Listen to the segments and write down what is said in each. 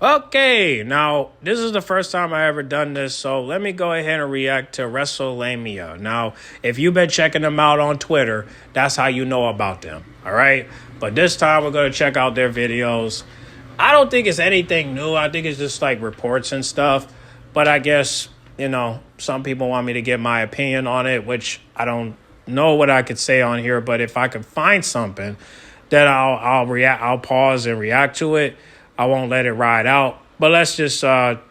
Okay, now this is the first time I ever done this, so let me go ahead and react to Wrestlelamia. Now, if you've been checking them out on Twitter, that's how you know about them, all right? But this time we're going to check out their videos. I don't think it's anything new. I think it's just like reports and stuff. But I guess, some people want me to get my opinion on it, which I don't know what I could say on here. But if I could find something, then I'll pause and react to it. I won't let it ride out. But let's just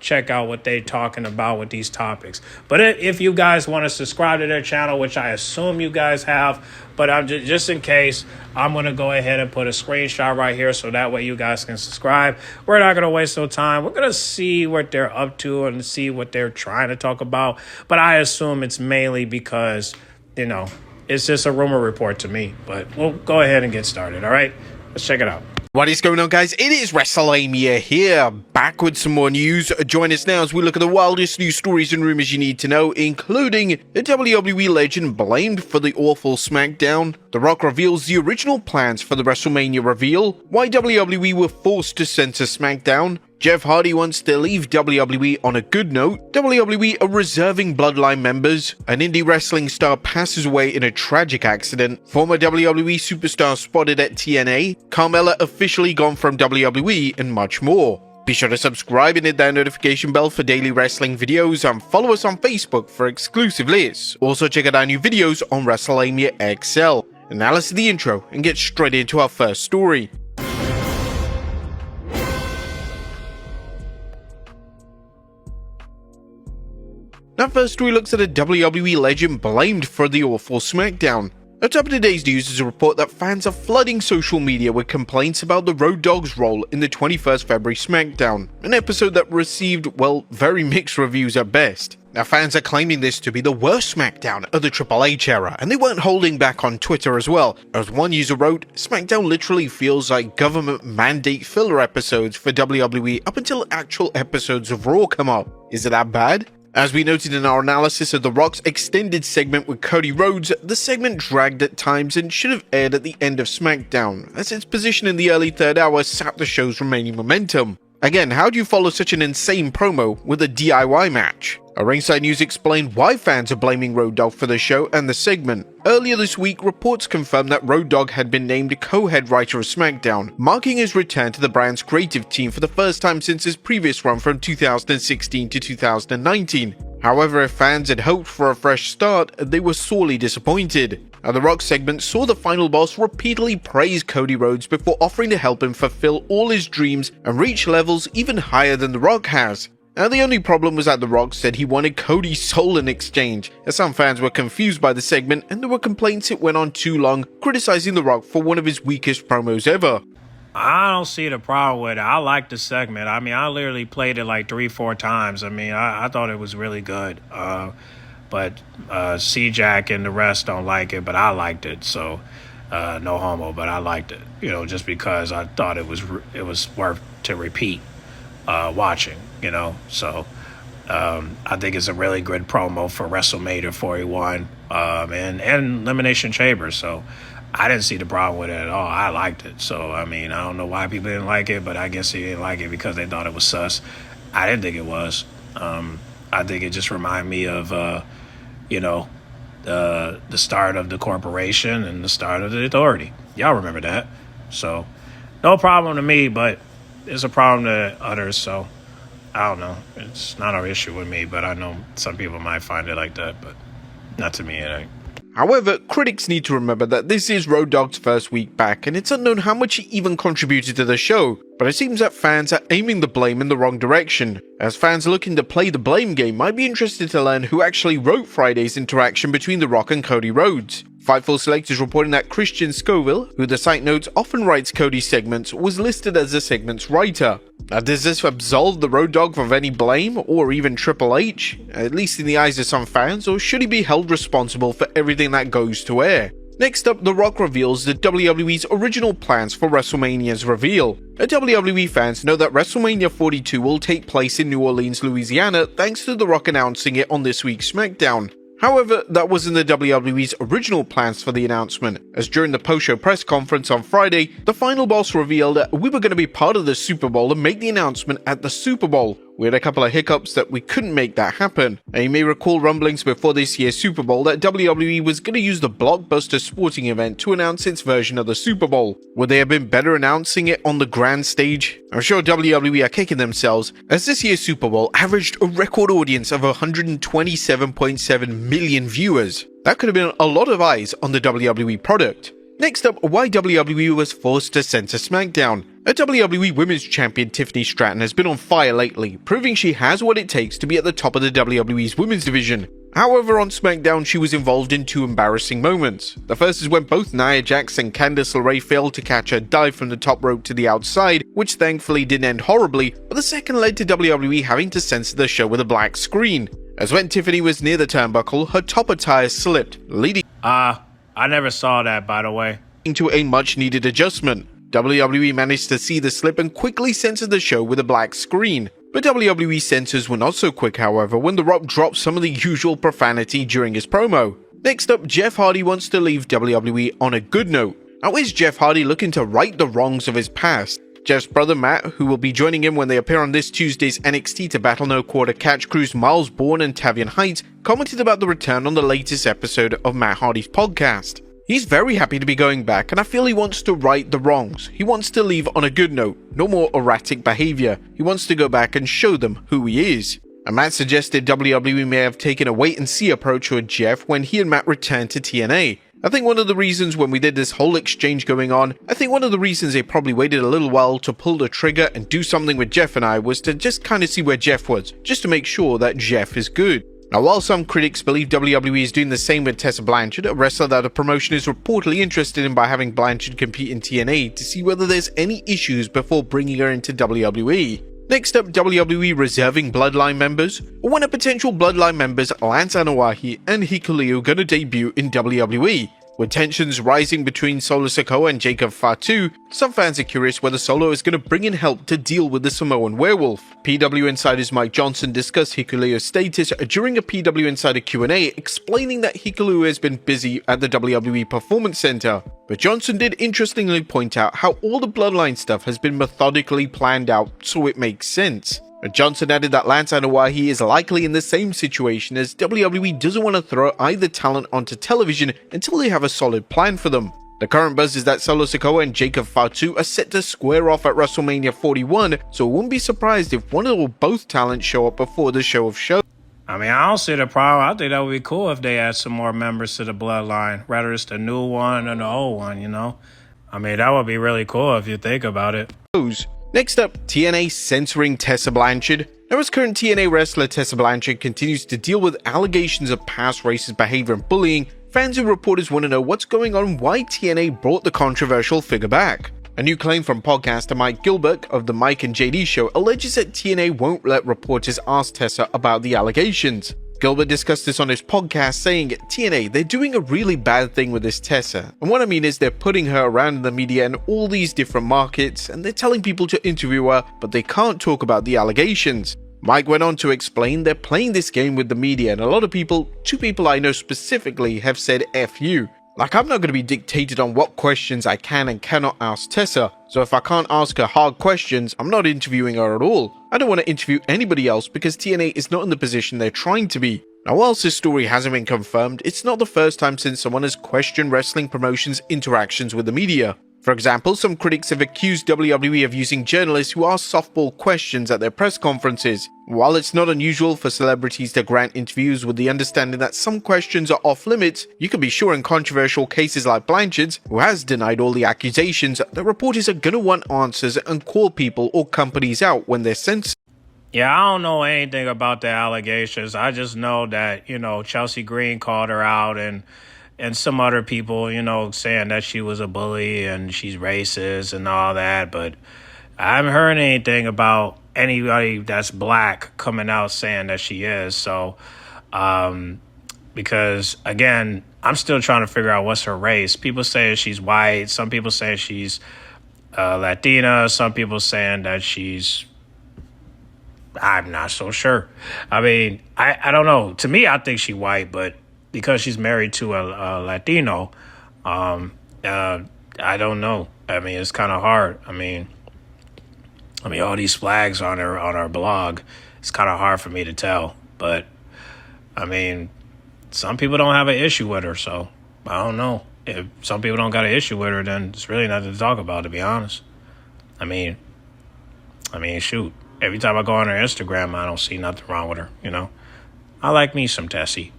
check out what they're talking about with these topics. But if you guys want to subscribe to their channel, which I assume you guys have, but I'm just in case, I'm going to go ahead and put a screenshot right here so that way you guys can subscribe. We're not going to waste no time. We're going to see what they're up to and see what they're trying to talk about. But I assume it's mainly because, it's just a rumor report to me. But we'll go ahead and get started, all right? Let's check it out. What is going on, guys? It is Wrestlelamia here, back with some more news. Join us now as we look at the wildest news stories and rumors you need to know, including the WWE legend blamed for the awful Smackdown, The Rock reveals the original plans for the WrestleMania reveal, why WWE were forced to censor Smackdown, Jeff Hardy wants to leave WWE on a good note, WWE are reserving Bloodline members, an indie wrestling star passes away in a tragic accident, former WWE superstar spotted at TNA, Carmella officially gone from WWE, and much more. Be sure to subscribe and hit that notification bell for daily wrestling videos and follow us on Facebook for exclusive lists. Also check out our new videos on Wrestlelamia XL. And now let's do the intro and get straight into our first story. That first story looks at a WWE legend blamed for the awful Smackdown. Atop today's news is a report that fans are flooding social media with complaints about the Road Dogg's role in the 21st February Smackdown, an episode that received, well, very mixed reviews at best. Now, fans are claiming this to be the worst Smackdown of the Triple H era, and they weren't holding back on Twitter as well. As one user wrote, Smackdown literally feels like government mandate filler episodes for WWE up until actual episodes of Raw come up. Is it that bad? As we noted in our analysis of The Rock's extended segment with Cody Rhodes, the segment dragged at times and should have aired at the end of SmackDown, as its position in the early third hour sapped the show's remaining momentum. Again, how do you follow such an insane promo with a DIY match? A Ringside News explained why fans are blaming Road Dogg for the show and the segment. Earlier this week, reports confirmed that Road Dogg had been named co-head writer of SmackDown, marking his return to the brand's creative team for the first time since his previous run from 2016 to 2019. However, if fans had hoped for a fresh start, they were sorely disappointed. The Rock segment saw the final boss repeatedly praise Cody Rhodes before offering to help him fulfill all his dreams and reach levels even higher than The Rock has. Now, the only problem was that The Rock said he wanted Cody's soul in exchange, as some fans were confused by the segment and there were complaints it went on too long, criticizing The Rock for one of his weakest promos ever. I don't see the problem with it. I like the segment. I mean, I literally played it like 3-4 times. I mean, I thought it was really good. But C-Jack and the rest don't like it, but I liked it. So, no homo, but I liked it. Just because I thought it was worth to repeat watching. So I think it's a really good promo for WrestleMania 41 and Elimination Chamber. So I didn't see the problem with it at all. I liked it. So, I mean, I don't know why people didn't like it, but I guess they didn't like it because they thought it was sus. I didn't think it was. I think it just reminded me of, the start of the corporation and the start of the authority. Y'all remember that. So, no problem to me, but it's a problem to others. So, I don't know. It's not an issue with me, but I know some people might find it like that, but not to me, it ain't. However, critics need to remember that this is Road Dogg's first week back, and it's unknown how much he even contributed to the show, but it seems that fans are aiming the blame in the wrong direction, as fans looking to play the blame game might be interested to learn who actually wrote Friday's interaction between The Rock and Cody Rhodes. Fightful Select is reporting that Christian Scoville, who the site notes often writes Cody's segments, was listed as the segment's writer. Now, does this absolve the Road Dogg of any blame, or even Triple H, at least in the eyes of some fans, or should he be held responsible for everything that goes to air? Next up, The Rock reveals the WWE's original plans for WrestleMania's reveal. WWE fans know that WrestleMania 42 will take place in New Orleans, Louisiana, thanks to The Rock announcing it on this week's SmackDown. However, that wasn't the WWE's original plans for the announcement, as during the post-show press conference on Friday, the final boss revealed that we were going to be part of the Super Bowl and make the announcement at the Super Bowl. We had a couple of hiccups that we couldn't make that happen. And you may recall rumblings before this year's Super Bowl that WWE was going to use the blockbuster sporting event to announce its version of the Super Bowl. Would they have been better announcing it on the grand stage? I'm sure WWE are kicking themselves, as this year's Super Bowl averaged a record audience of 127.7 million viewers. That could have been a lot of eyes on the WWE product. Next up, why WWE was forced to censor Smackdown. A WWE Women's Champion Tiffany Stratton has been on fire lately, proving she has what it takes to be at the top of the WWE's women's division. However, on SmackDown, she was involved in two embarrassing moments. The first is when both Nia Jax and Candice LeRae failed to catch her dive from the top rope to the outside, which thankfully didn't end horribly, but the second led to WWE having to censor the show with a black screen. As when Tiffany was near the turnbuckle, her top attire slipped, leading I never saw that, by the way. to a much-needed adjustment. WWE managed to see the slip and quickly censored the show with a black screen. But WWE censors were not so quick, however, when The Rock dropped some of the usual profanity during his promo. Next up, Jeff Hardy wants to leave WWE on a good note. Now, is Jeff Hardy looking to right the wrongs of his past? Jeff's brother Matt, who will be joining him when they appear on this Tuesday's NXT to Battle No Quarter Catch Crew's Miles Bourne and Tavian Heights, commented about the return on the latest episode of Matt Hardy's podcast. He's very happy to be going back, and I feel he wants to right the wrongs. He wants to leave on a good note, no more erratic behavior. He wants to go back and show them who he is. And Matt suggested WWE may have taken a wait-and-see approach with Jeff when he and Matt returned to TNA. I think one of the reasons when we did this whole exchange going on, I think one of the reasons they probably waited a little while to pull the trigger and do something with Jeff and I was to just kind of see where Jeff was, just to make sure that Jeff is good. Now, while some critics believe WWE is doing the same with Tessa Blanchard, a wrestler that the promotion is reportedly interested in by having Blanchard compete in TNA to see whether there's any issues before bringing her into WWE. Next up, WWE reserving Bloodline members. When are potential Bloodline members Lance Anoa'i and Hikuleo gonna debut in WWE? With tensions rising between Solo Sikoa and Jacob Fatu, some fans are curious whether Solo is going to bring in help to deal with the Samoan werewolf. PW Insider's Mike Johnson discussed Hikuleo's status during a PW Insider Q&A, explaining that Hikuleo has been busy at the WWE Performance Center. But Johnson did interestingly point out how all the Bloodline stuff has been methodically planned out, so it makes sense. Johnson added that Lance Anoa'i is likely in the same situation, as WWE doesn't want to throw either talent onto television until they have a solid plan for them. The current buzz is that Solo Sikoa and Jacob Fatu are set to square off at WrestleMania 41, so it wouldn't be surprised if one or both talents show up before the show of shows. I mean, I don't see the problem. I think that would be cool if they add some more members to the Bloodline, whether it's the new one or the old one, you know? I mean, that would be really cool if you think about it. Next up, TNA censoring Tessa Blanchard. Now, as current TNA wrestler Tessa Blanchard continues to deal with allegations of past racist behavior and bullying, fans and reporters want to know what's going on and why TNA brought the controversial figure back. A new claim from podcaster Mike Gilbert of the Mike and JD show alleges that TNA won't let reporters ask Tessa about the allegations. Gilbert discussed this on his podcast, saying, TNA, they're doing a really bad thing with this Tessa. And what I mean is they're putting her around in the media in all these different markets, and they're telling people to interview her, but they can't talk about the allegations. Mike went on to explain they're playing this game with the media, and a lot of people, two people I know specifically, have said F you. Like, I'm not going to be dictated on what questions I can and cannot ask Tessa, so if I can't ask her hard questions, I'm not interviewing her at all. I don't want to interview anybody else because TNA is not in the position they're trying to be. Now, whilst this story hasn't been confirmed, it's not the first time since someone has questioned wrestling promotions' interactions with the media. For example, some critics have accused WWE of using journalists who ask softball questions at their press conferences. While it's not unusual for celebrities to grant interviews with the understanding that some questions are off limits, you can be sure in controversial cases like Blanchard's, who has denied all the accusations, that reporters are gonna want answers and call people or companies out when they're censored. Yeah, I don't know anything about the allegations. I just know that, Chelsea Green called her out and some other people, saying that she was a bully and she's racist and all that. But I haven't heard anything about anybody that's black coming out saying that she is. So, because, again, I'm still trying to figure out what's her race. People say she's white. Some people say she's Latina. Some people saying that she's... I'm not so sure. I mean, I don't know. To me, I think she's white, but because she's married to a Latino. I don't know. I mean, it's kind of hard. I mean, all these flags on her blog. It's kind of hard for me to tell, but I mean, some people don't have an issue with her, so I don't know. If some people don't got an issue with her, then it's really nothing to talk about, to be honest. I mean, shoot. Every time I go on her Instagram, I don't see nothing wrong with her, you know. I like me some Tessie.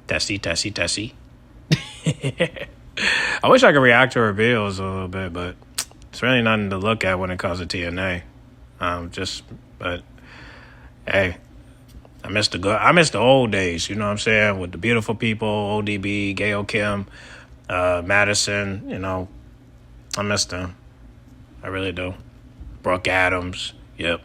Tessie. I wish I could react to her videos a little bit, but it's really nothing to look at when it comes to TNA. But hey, I miss the old days, you know what I'm saying, with the beautiful people, ODB, Gail Kim, Madison, you know. I miss them. I really do. Brooke Adams. Yep.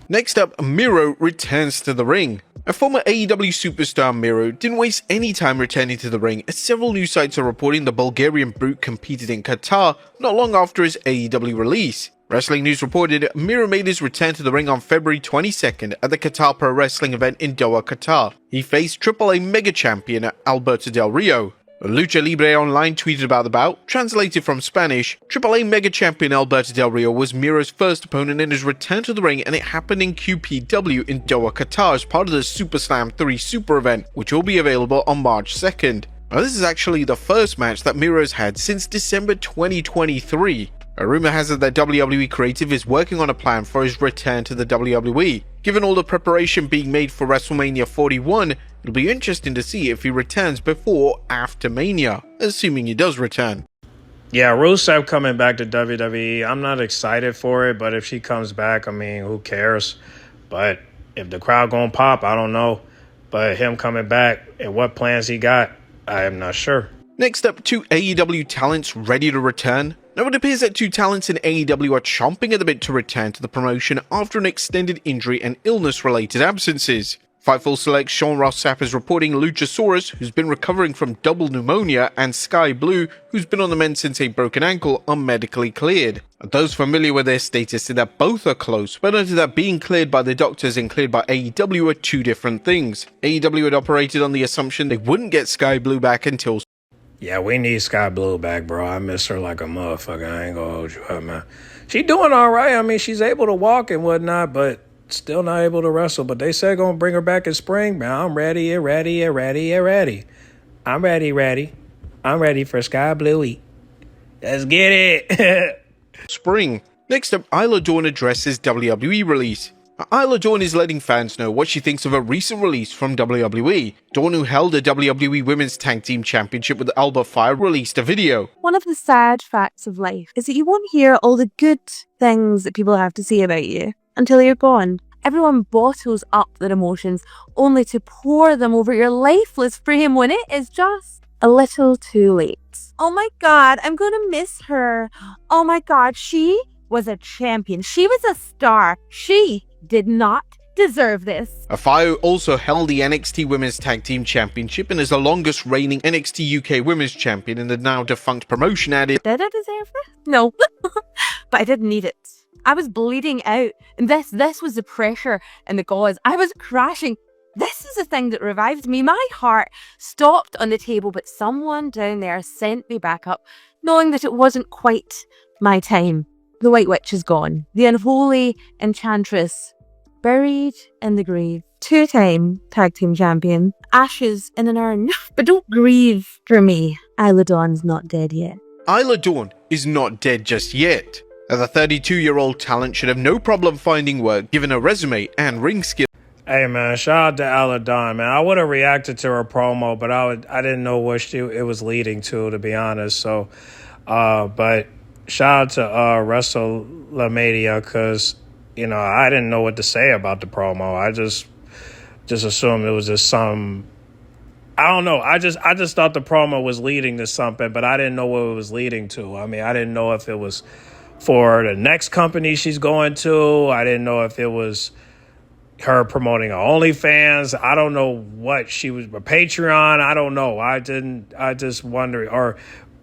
Next up, Miro returns to the ring. A former AEW superstar, Miro didn't waste any time returning to the ring, as several news sites are reporting the Bulgarian brute competed in Qatar not long after his AEW release. Wrestling News reported Miro made his return to the ring on February 22nd at the Qatar Pro Wrestling event in Doha, Qatar. He faced AAA Mega Champion Alberto Del Rio. Lucha Libre Online tweeted about the bout. Translated from Spanish, AAA Mega Champion Alberto Del Rio was Miro's first opponent in his return to the ring, and it happened in QPW in Doha, Qatar as part of the Super Slam 3 Super event, which will be available on March 2nd. Now, this is actually the first match that Miro's had since December 2023. A rumor has it that WWE Creative is working on a plan for his return to the WWE. Given all the preparation being made for WrestleMania 41, it'll be interesting to see if he returns before or after Mania, assuming he does return. Yeah, Rusev coming back to WWE, I'm not excited for it, but if she comes back, I mean, who cares? But if the crowd gonna pop, I don't know. But him coming back and what plans he got, I am not sure. Next up, two AEW talents ready to return. Now, it appears that two talents in AEW are chomping at the bit to return to the promotion after an extended injury and illness-related absences. Fightful Select Sean Ross Sapp is reporting Luchasaurus, who's been recovering from double pneumonia, and Sky Blue, who's been on the mend since a broken ankle, are medically cleared. Those familiar with their status say that both are close, but noted that being cleared by the doctors and cleared by AEW are two different things. AEW had operated on the assumption they wouldn't get Sky Blue back until... Yeah, we need Sky Blue back, bro. I miss her like a motherfucker. I ain't gonna hold you up, man. She doing all right. I mean, she's able to walk and whatnot, but still not able to wrestle. But they said gonna bring her back in spring, man. I'm ready. I'm ready for Sky Bluey. Let's get it. Spring. Next up, Isla Dawn addresses WWE release. Isla Dawn is letting fans know what she thinks of a recent release from WWE. Dawn, who held a WWE Women's Tag Team Championship with Alba Fire, released a video. One of the sad facts of life is that you won't hear all the good things that people have to say about you until you're gone. Everyone bottles up their emotions only to pour them over your lifeless frame when it is just a little too late. Oh my God, I'm going to miss her. Oh my God, she was a champion. She was a star. She did not deserve this. Fire also held the NXT Women's Tag Team Championship and is the longest reigning NXT UK Women's Champion in the now defunct promotion. Added, did I deserve this? No, but I didn't need it. I was bleeding out, and this was the pressure and the gauze. I was crashing. This is the thing that revived me. My heart stopped on the table, but someone down there sent me back up, knowing that it wasn't quite my time. The White Witch is gone. The unholy enchantress, buried in the grave. Two-time tag team champion. Ashes in an urn. But don't grieve for me. Isla Dawn's not dead yet. Isla Dawn is not dead just yet. The 32-year-old talent should have no problem finding work given her resume and ring skill. Hey, man, shout out to Isla Dawn, man. I would have reacted to her promo, but I didn't know what it was leading to be honest. So, but shout out to Wrestlelamia, because, you know, I didn't know what to say about the promo. I just assumed it was just some, I don't know. I just thought the promo was leading to something, but I didn't know what it was leading to. I mean, I didn't know if it was for the next company she's going to. I didn't know if it was her promoting her OnlyFans. I don't know what she was, Patreon. I don't know. I just wonder, or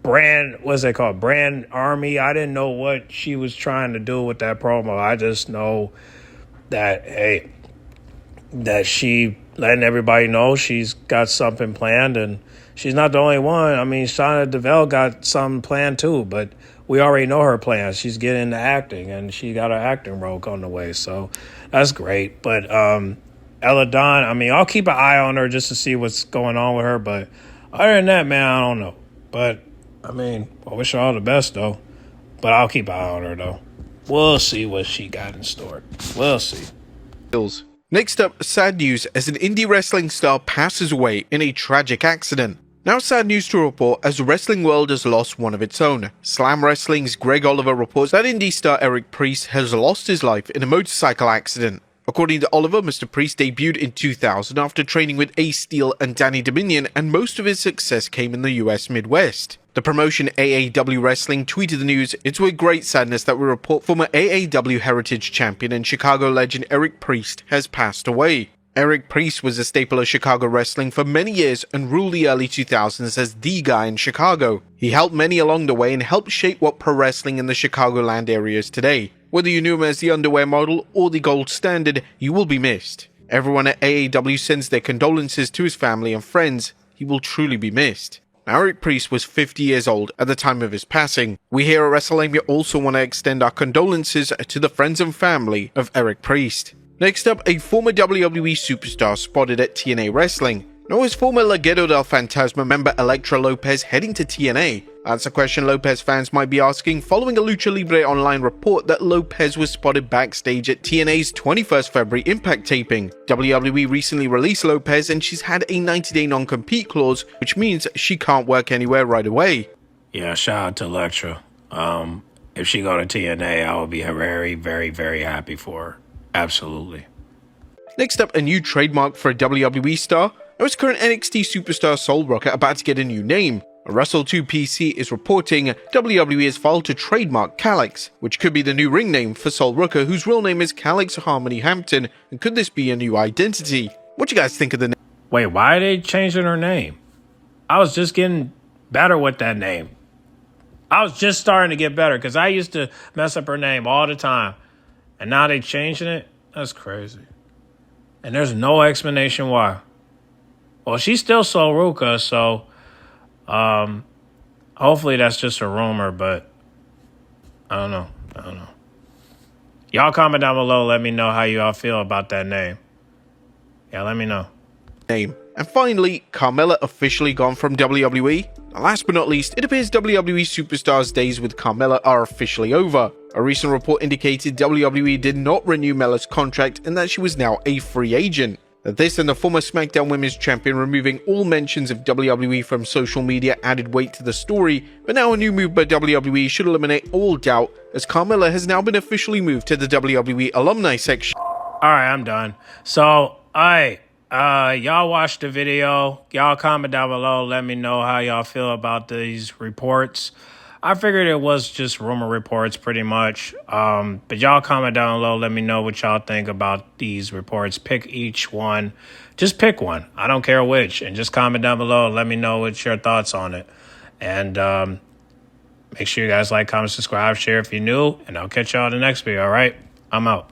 brand, what's it called? Brand Army. I didn't know what she was trying to do with that promo. I just know that, hey, that she letting everybody know she's got something planned, and she's not the only one. I mean, Shauna Deville got something planned too, but we already know her plans. She's getting into acting, and she got her acting role on the way, so that's great. But Ella Dawn, I mean, I'll keep an eye on her just to see what's going on with her, but other than that, man, I don't know. But, I mean, I wish her all the best, though. But I'll keep an eye on her, though. We'll see what she got in store. We'll see. Next up, sad news as an indie wrestling star passes away in a tragic accident. Now sad news to report as the wrestling world has lost one of its own. Slam Wrestling's Greg Oliver reports that indie star Eric Priest has lost his life in a motorcycle accident. According to Oliver, Mr. Priest debuted in 2000 after training with Ace Steel and Danny Dominion, and most of his success came in the US Midwest. The promotion AAW Wrestling tweeted the news, "It's with great sadness that we report former AAW Heritage Champion and Chicago legend Eric Priest has passed away." Eric Priest was a staple of Chicago wrestling for many years and ruled the early 2000s as the guy in Chicago. He helped many along the way and helped shape what pro wrestling in the Chicagoland area is today. Whether you knew him as the underwear model or the gold standard, you will be missed. Everyone at AAW sends their condolences to his family and friends. He will truly be missed. Eric Priest was 50 years old at the time of his passing. We here at Wrestlelamia also want to extend our condolences to the friends and family of Eric Priest. Next up, a former WWE superstar spotted at TNA Wrestling. Now, is former Legado del Fantasma member Elektra Lopez heading to TNA? That's a question Lopez fans might be asking following a Lucha Libre Online report that Lopez was spotted backstage at TNA's 21st February Impact taping. WWE recently released Lopez and she's had a 90-day non-compete clause, which means she can't work anywhere right away. Yeah, shout out to Elektra. If she go to TNA, I will be very, very, very happy for her. Absolutely. Next up, a new trademark for a WWE star. Now, is current NXT superstar Soul Rocker about to get a new name? Wrestle2 PC is reporting WWE has filed to trademark Calix, which could be the new ring name for Soul Rocker, whose real name is Calix Harmony Hampton, and could this be a new identity? What do you guys think of the name? Wait, why are they changing her name? I was just getting better with that name. I was just starting to get better because I used to mess up her name all the time. And now they changing it? That's crazy. And there's no explanation why. Well, she's still Soul Ruka, so hopefully that's just a rumor, but I don't know. Y'all comment down below, let me know how you all feel about that name. Yeah, let me know. And finally, Carmella officially gone from WWE. Last but not least, it appears WWE superstars' days with Carmella are officially over. A recent report indicated WWE did not renew Mella's contract and that she was now a free agent. This and the former SmackDown Women's Champion removing all mentions of WWE from social media added weight to the story, but now a new move by WWE should eliminate all doubt as Carmella has now been officially moved to the WWE alumni section. Alright, I'm done. So, y'all watch the video. Y'all comment down below. Let me know how y'all feel about these reports. I figured it was just rumor reports pretty much. But y'all comment down below. Let me know what y'all think about these reports. Pick each one. Just pick one. I don't care which. And just comment down below. Let me know what's your thoughts on it. And make sure you guys like, comment, subscribe, share if you're new. And I'll catch y'all in the next video, all right? I'm out.